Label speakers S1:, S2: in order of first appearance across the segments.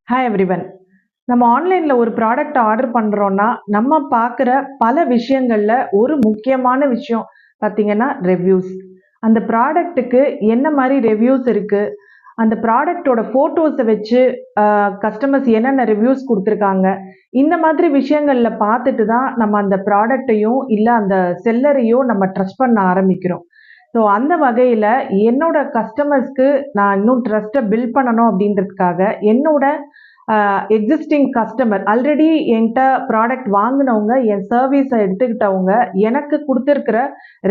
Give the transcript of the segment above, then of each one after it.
S1: Hi everyone. நம்ம ஆன்லைன்ல ஒரு ப்ராடக்ட் ஆர்டர் பண்றோம்னா, நம்ம பார்க்குற பல விஷயங்கள்ல ஒரு முக்கியமான விஷயம் பார்த்தீங்கன்னா, ரிவ்யூஸ். அந்த ப்ராடக்ட்டுக்கு என்ன மாரி ரிவ்யூஸ் இருக்கு? அந்த ப்ராடக்ட்டோட ஃபோட்டோஸ வச்சு கஸ்டமர்ஸ் என்னென்ன ரிவ்யூஸ் குடுத்துருக்காங்க? இந்த மாதிரி விஷயங்கள்ல பார்த்துட்டு தான் நம்ம அந்த ப்ராடக்ட்டையும், இல்ல அந்த செல்லரையோ நம்ம ட்ரஸ்ட் பண்ண ஆரம்பிக்கிறோம். ஸோ அந்த வகையில என்னோட கஸ்டமர்ஸ்க்கு நான் இன்னும் ட்ரஸ்ட்ட பில்ட் பண்ணணும் அப்படின்றதுக்காக, என்னோட எக்ஸிஸ்டிங் கஸ்டமர் ஆல்ரெடி என்கிட்ட ப்ராடக்ட் வாங்குனவங்க, என் சர்வீஸ எடுத்துக்கிட்டவங்க, எனக்கு குடுத்திருக்கிற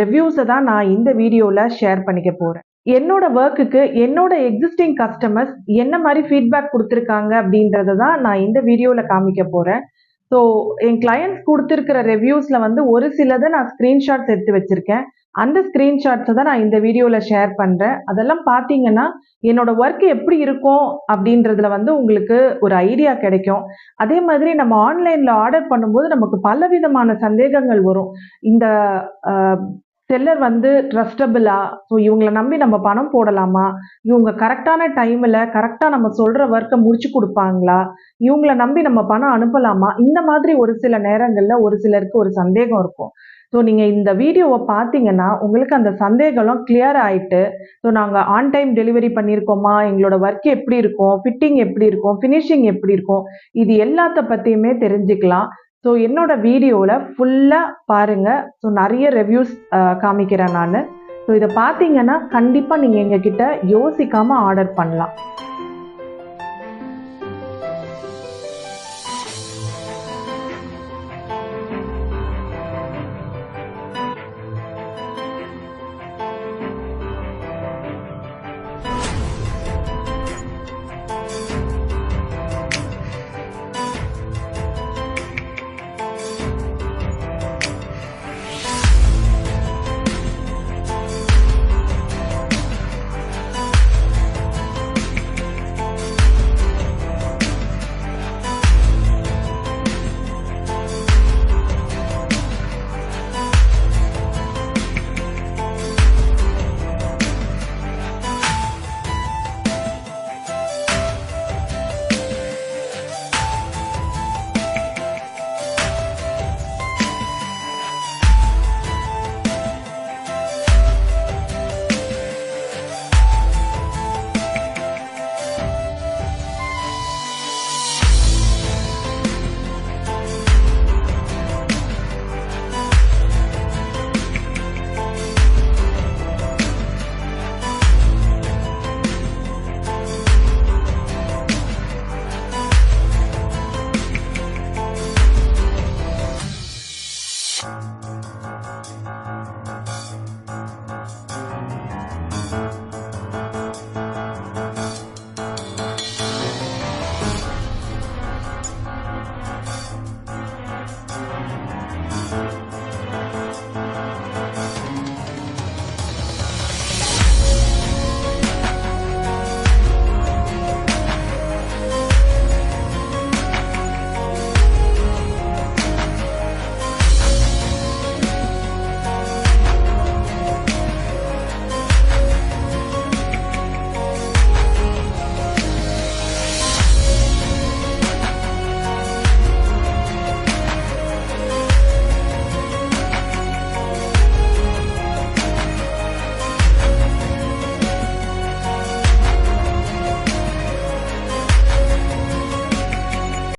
S1: ரிவ்யூஸ தான் நான் இந்த வீடியோல ஷேர் பண்ணிக்க போறேன். என்னோட வொர்க்குக்கு என்னோட எக்ஸிஸ்டிங் கஸ்டமர்ஸ் என்ன மாரி ஃபீட்பேக் குடுத்திருக்காங்க அப்படின்றத தான் நான் இந்த வீடியோல காமிக்க போறேன். ஸோ என் கிளையண்ட்ஸ் குடுத்திருக்கிற ரிவ்யூஸ்ல வந்து ஒரு சிலத நான் ஸ்கிரீன்ஷாட்ஸ் எடுத்து வச்சிருக்கேன். அந்த ஸ்கிரீன்ஷாட்ஸ தான் நான் இந்த வீடியோல ஷேர் பண்றேன். அதெல்லாம் பார்த்தீங்கன்னா, என்னோட வொர்க் எப்படி இருக்கும் அப்படின்றதுல வந்து உங்களுக்கு ஒரு ஐடியா கிடைக்கும். அதே மாதிரி நம்ம ஆன்லைன்ல ஆர்டர் பண்ணும்போது நமக்கு பலவிதமான சந்தேகங்கள் வரும். இந்த அ செல்லர் வந்து ட்ரஸ்டபிளா? ஸோ இவங்கள நம்பி நம்ம பணம் போடலாமா? இவங்க கரெக்ட்டான டைம்ல கரெக்ட்டா நம்ம சொல்ற வொர்க்க முடிச்சு குடுப்பாங்களா? இவங்கள நம்பி நம்ம பணம் அனுப்பலாமா? இந்த மாதிரி ஒரு சில நேரங்கள்ல ஒரு சிலருக்கு ஒரு சந்தேகம் இருக்கும். ஸோ நீங்க இந்த வீடியோவ பார்த்தீங்கன்னா, உங்களுக்கு அந்த சந்தேகம்லாம் கிளியர் ஆயிட்டு, ஸோ நாங்க ஆன் டைம் டெலிவரி பண்ணியிருக்கோமா? எங்களோட வொர்க் எப்படி இருக்கும்? ஃபிட்டிங் எப்படி இருக்கும்? ஃபினிஷிங் எப்படி இருக்கும்? இது எல்லாத்த பத்தியுமே தெரிஞ்சுக்கலாம். ஸோ என்னோட வீடியோல ஃபுல்லா பாருங்க. ஸோ நெறைய ரிவ்யூஸ் காமிக்கிறேன் நானு. ஸோ இத பார்த்தீங்கன்னா, கண்டிப்பா நீங்க எங்ககிட்ட யோசிக்காம ஆர்டர் பண்ணலாம்.